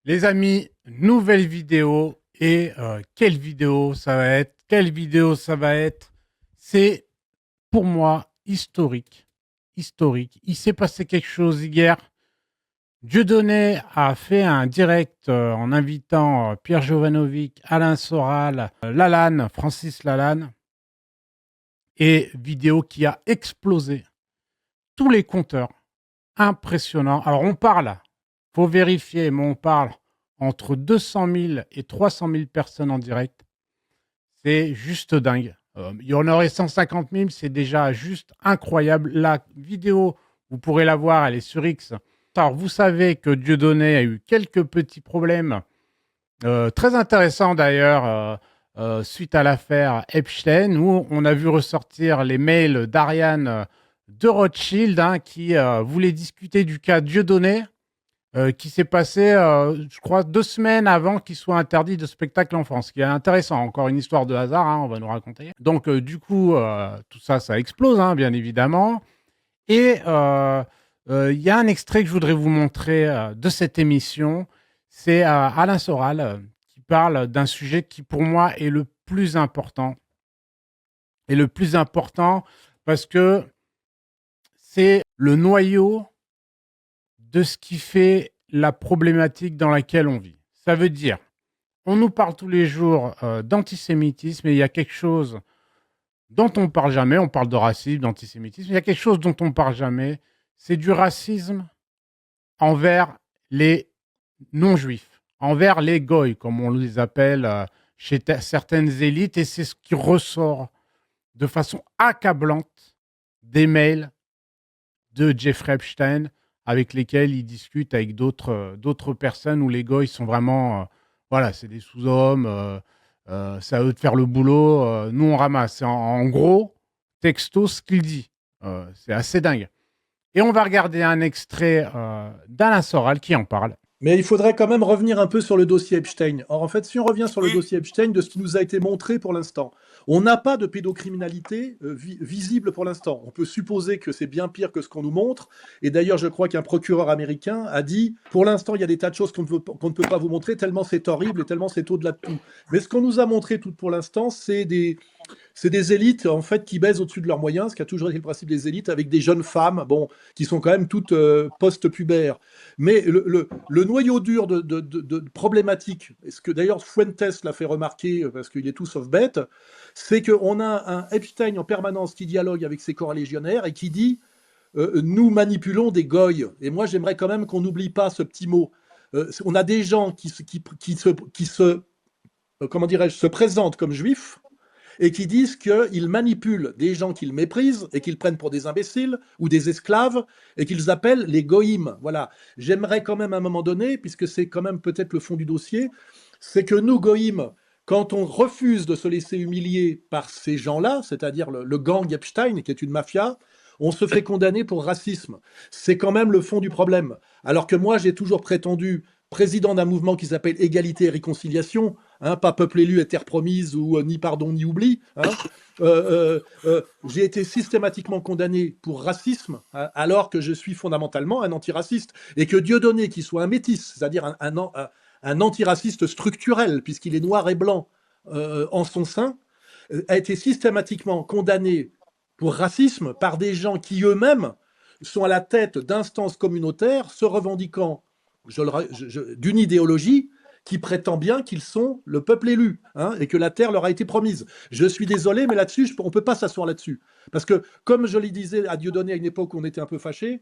Les amis, nouvelle vidéo et quelle vidéo ça va être? Quelle vidéo ça va être? C'est pour moi historique. Historique. Il s'est passé quelque chose hier. Dieudonné a fait un direct en invitant Pierre Jovanovic, Alain Soral, Lalanne, Francis Lalanne, et vidéo qui a explosé tous les compteurs. Impressionnant. Alors on parle, faut vérifier, mais on parle entre 200 000 et 300 000 personnes en direct. C'est juste dingue. Il y en aurait 150 000, c'est déjà juste incroyable. La vidéo, vous pourrez la voir, elle est sur X. Alors, vous savez que Dieudonné a eu quelques petits problèmes, très intéressants d'ailleurs, suite à l'affaire Epstein, où on a vu ressortir les mails d'Ariane de Rothschild, hein, qui voulait discuter du cas Dieudonné, qui s'est passé, je crois, 2 semaines avant qu'il soit interdit de spectacle en France. Ce qui est intéressant, encore une histoire de hasard, hein, on va nous raconter. Donc, du coup, tout ça, ça explose, hein, bien évidemment. Et il y a un extrait que je voudrais vous montrer de cette émission. C'est Alain Soral qui parle d'un sujet qui, pour moi, est le plus important. Et le plus important parce que c'est le noyau de ce qui fait la problématique dans laquelle on vit. Ça veut dire, on nous parle tous les jours d'antisémitisme et il y a quelque chose dont on ne parle jamais. On parle de racisme, d'antisémitisme. Il y a quelque chose dont on ne parle jamais. C'est du racisme envers les non-juifs, envers les goïs, comme on les appelle chez certaines élites. Et c'est ce qui ressort de façon accablante des mails de Jeffrey Epstein avec lesquels il discute avec d'autres personnes où les goïs sont vraiment, voilà, c'est des sous-hommes, c'est à eux de faire le boulot, nous on ramasse. C'est en gros, texto, ce qu'il dit. C'est assez dingue. Et on va regarder un extrait d'Alain Soral qui en parle. Mais il faudrait quand même revenir un peu sur le dossier Epstein. Or, en fait, si on revient sur le Oui, dossier Epstein, de ce qui nous a été montré pour l'instant, on n'a pas de pédocriminalité visible pour l'instant. On peut supposer que c'est bien pire que ce qu'on nous montre. Et d'ailleurs, je crois qu'un procureur américain a dit, pour l'instant, il y a des tas de choses qu'on ne peut pas vous montrer, tellement c'est horrible et tellement c'est au-delà de tout. Mais ce qu'on nous a montré tout pour l'instant, c'est des élites en fait qui baisent au-dessus de leurs moyens, ce qui a toujours été le principe des élites, avec des jeunes femmes, bon, qui sont quand même toutes post-pubères. Mais le noyau dur de problématique, et ce que d'ailleurs Fuentes l'a fait remarquer parce qu'il est tout sauf bête, c'est qu'on a un Epstein en permanence qui dialogue avec ses corps-légionnaires et qui dit nous manipulons des goyes. Et moi j'aimerais quand même qu'on n'oublie pas ce petit mot. On a des gens comment dirais-je, se présentent comme juifs et qui disent qu'ils manipulent des gens qu'ils méprisent et qu'ils prennent pour des imbéciles ou des esclaves et qu'ils appellent les goïms. Voilà. J'aimerais quand même à un moment donné, puisque c'est quand même peut-être le fond du dossier, c'est que nous, goïms, quand on refuse de se laisser humilier par ces gens-là, c'est-à-dire le gang Epstein, qui est une mafia, on se fait condamner pour racisme. C'est quand même le fond du problème. Alors que moi, j'ai toujours prétendu président d'un mouvement qui s'appelle Égalité et Réconciliation, hein, pas peuple élu et terre promise ou ni pardon ni oubli. Hein. J'ai été systématiquement condamné pour racisme, hein, alors que je suis fondamentalement un antiraciste. Et que Dieudonné, qui soit un métis, c'est-à-dire un antiraciste structurel, puisqu'il est noir et blanc en son sein, a été systématiquement condamné pour racisme par des gens qui eux-mêmes sont à la tête d'instances communautaires se revendiquant d'une idéologie qui prétend bien qu'ils sont le peuple élu, hein, et que la terre leur a été promise. Je suis désolé, mais là-dessus, on ne peut pas s'asseoir là-dessus. Parce que, comme je le disais à Dieudonné à une époque où on était un peu fâché,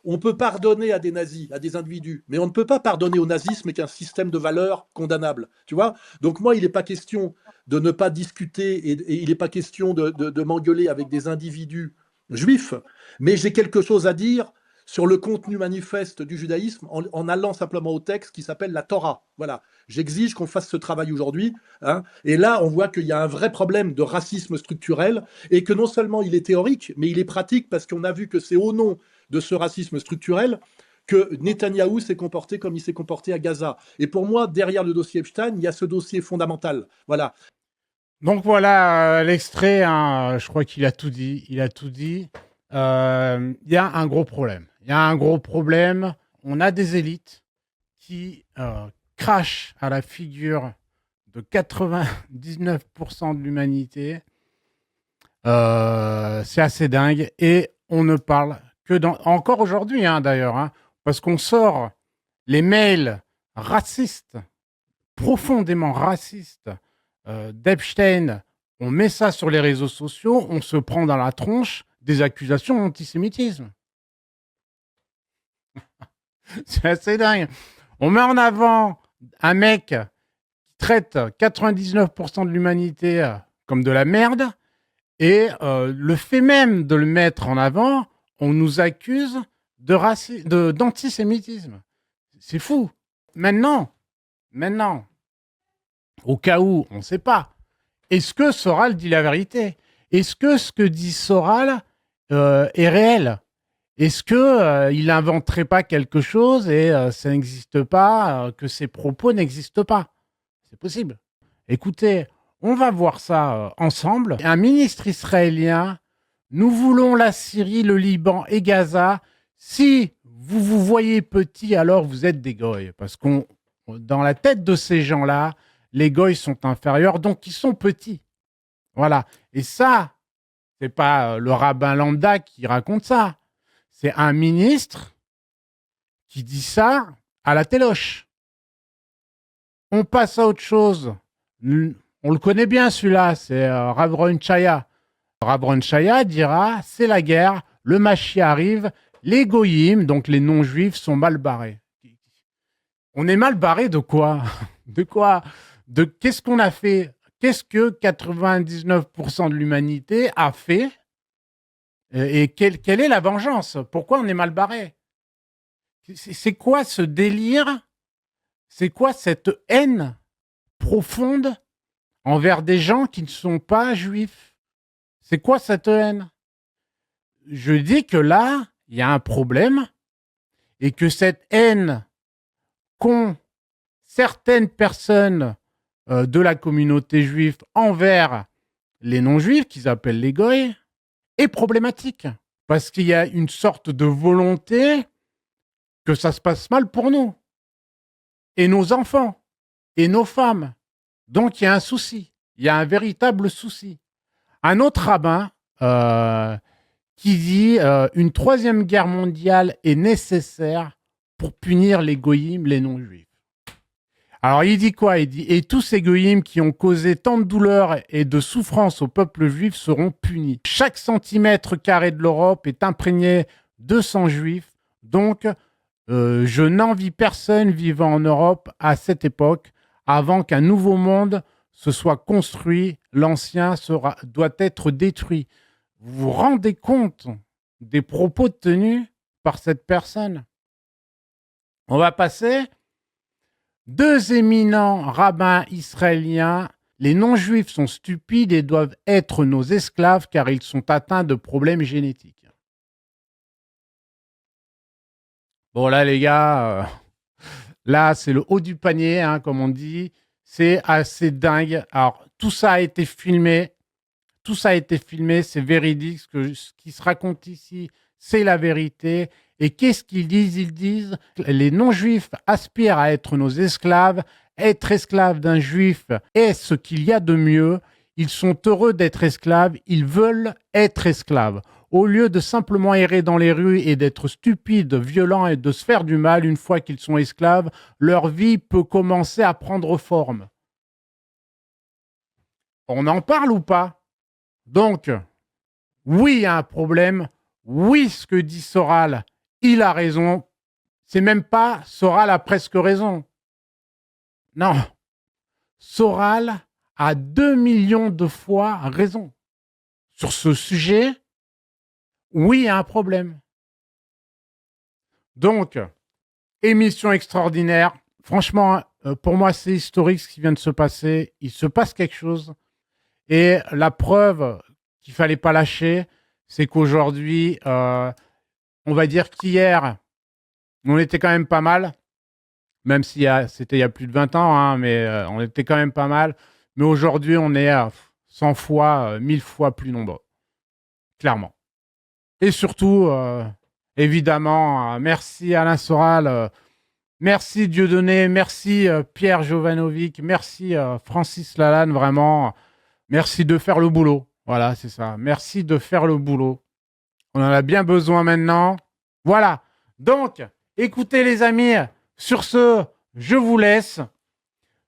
on peut pardonner à des nazis, à des individus, mais on ne peut pas pardonner au nazisme qu'un système de valeurs condamnable. Tu vois. Donc moi, il n'est pas question de ne pas discuter et il n'est pas question de m'engueuler avec des individus juifs, mais j'ai quelque chose à dire sur le contenu manifeste du judaïsme en allant simplement au texte qui s'appelle la Torah. Voilà, j'exige qu'on fasse ce travail aujourd'hui. Hein, et là, on voit qu'il y a un vrai problème de racisme structurel et que non seulement il est théorique, mais il est pratique parce qu'on a vu que c'est au nom de ce racisme structurel que Netanyahou s'est comporté comme il s'est comporté à Gaza. Et pour moi, derrière le dossier Epstein, il y a ce dossier fondamental. Voilà. Donc voilà l'extrait, hein, je crois qu'il a tout dit. Il a tout dit. Il y a un gros problème. Il y a un gros problème. On a des élites qui crache à la figure de 99% de l'humanité. C'est assez dingue. Et on ne parle que encore aujourd'hui, hein, d'ailleurs, hein, parce qu'on sort les mails racistes, profondément racistes, d'Epstein. On met ça sur les réseaux sociaux, on se prend dans la tronche des accusations d'antisémitisme. C'est assez dingue. On met en avant un mec qui traite 99% de l'humanité comme de la merde, et le fait même de le mettre en avant, on nous accuse d'antisémitisme. C'est fou. Maintenant, au cas où, on ne sait pas, est-ce que Soral dit la vérité? Est-ce que ce que dit Soral est réel? Est-ce qu'il n'inventerait pas quelque chose et ça n'existe pas, que ses propos n'existent pas? C'est possible. Écoutez, on va voir ça ensemble. Un ministre israélien, nous voulons la Syrie, le Liban et Gaza. Si vous vous voyez petit, alors vous êtes des goïs. Parce qu'on, dans la tête de ces gens-là, les goïs sont inférieurs, donc ils sont petits. Voilà. Et ça, c'est pas le rabbin lambda qui raconte ça. C'est un ministre qui dit ça à la téloche. On passe à autre chose. On le connaît bien celui-là, c'est Rav Ron Chaya. Rav Ron Chaya dira, c'est la guerre, le Mashiach arrive, les goyim, donc les non-juifs, sont mal barrés. On est mal barrés de quoi? De quoi? Qu'est-ce qu'on a fait? Qu'est-ce que 99% de l'humanité a fait? Et quelle est la vengeance? Pourquoi on est mal barré? C'est quoi ce délire? C'est quoi cette haine profonde envers des gens qui ne sont pas juifs? C'est quoi cette haine? Je dis que là, il y a un problème et que cette haine qu'ont certaines personnes de la communauté juive envers les non-juifs, qu'ils appellent les goïs, est problématique. Parce qu'il y a une sorte de volonté que ça se passe mal pour nous. Et nos enfants. Et nos femmes. Donc il y a un souci. Il y a un véritable souci. Un autre rabbin qui dit une troisième guerre mondiale est nécessaire pour punir les goïms, les non-juifs. Alors il dit quoi? Il dit « Et tous ces goïms qui ont causé tant de douleur et de souffrance au peuple juif seront punis. Chaque centimètre carré de l'Europe est imprégné de sang juif. Donc, je n'envie personne vivant en Europe à cette époque. Avant qu'un nouveau monde se soit construit, l'ancien doit être détruit. » Vous vous rendez compte des propos tenus par cette personne? On va passer. Deux éminents rabbins israéliens. Les non-juifs sont stupides et doivent être nos esclaves car ils sont atteints de problèmes génétiques. Bon là les gars, là c'est le haut du panier, hein, comme on dit. C'est assez dingue. Alors tout ça a été filmé. Tout ça a été filmé, c'est véridique. Ce qui se raconte ici, c'est la vérité. Et qu'est-ce qu'ils disent? Ils disent les non-juifs aspirent à être nos esclaves. Être esclave d'un juif est ce qu'il y a de mieux. Ils sont heureux d'être esclaves. Ils veulent être esclaves. Au lieu de simplement errer dans les rues et d'être stupides, violents et de se faire du mal une fois qu'ils sont esclaves, leur vie peut commencer à prendre forme. On en parle ou pas? Donc, oui, il y a un problème. Oui, ce que dit Soral, il a raison. C'est même pas Soral a presque raison. Non. Soral a 2 millions de fois raison. Sur ce sujet, oui, il y a un problème. Donc, émission extraordinaire. Franchement, pour moi, c'est historique ce qui vient de se passer. Il se passe quelque chose. Et la preuve qu'il ne fallait pas lâcher, c'est qu'aujourd'hui, on va dire qu'hier, on était quand même pas mal, même si c'était il y a plus de 20 ans, hein, mais on était quand même pas mal. Mais aujourd'hui, on est à 100 fois, 1000 fois plus nombreux, clairement. Et surtout, évidemment, merci Alain Soral Merci Dieudonné, merci Pierre Jovanovic, merci Francis Lalanne, vraiment. Merci de faire le boulot. Voilà, c'est ça. Merci de faire le boulot. On en a bien besoin maintenant. Voilà. Donc, écoutez les amis, sur ce, je vous laisse.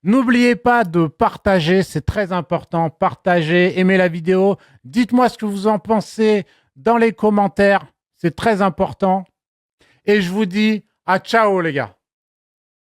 N'oubliez pas de partager, c'est très important. Partagez, aimez la vidéo. Dites-moi ce que vous en pensez dans les commentaires. C'est très important. Et je vous dis à ciao les gars.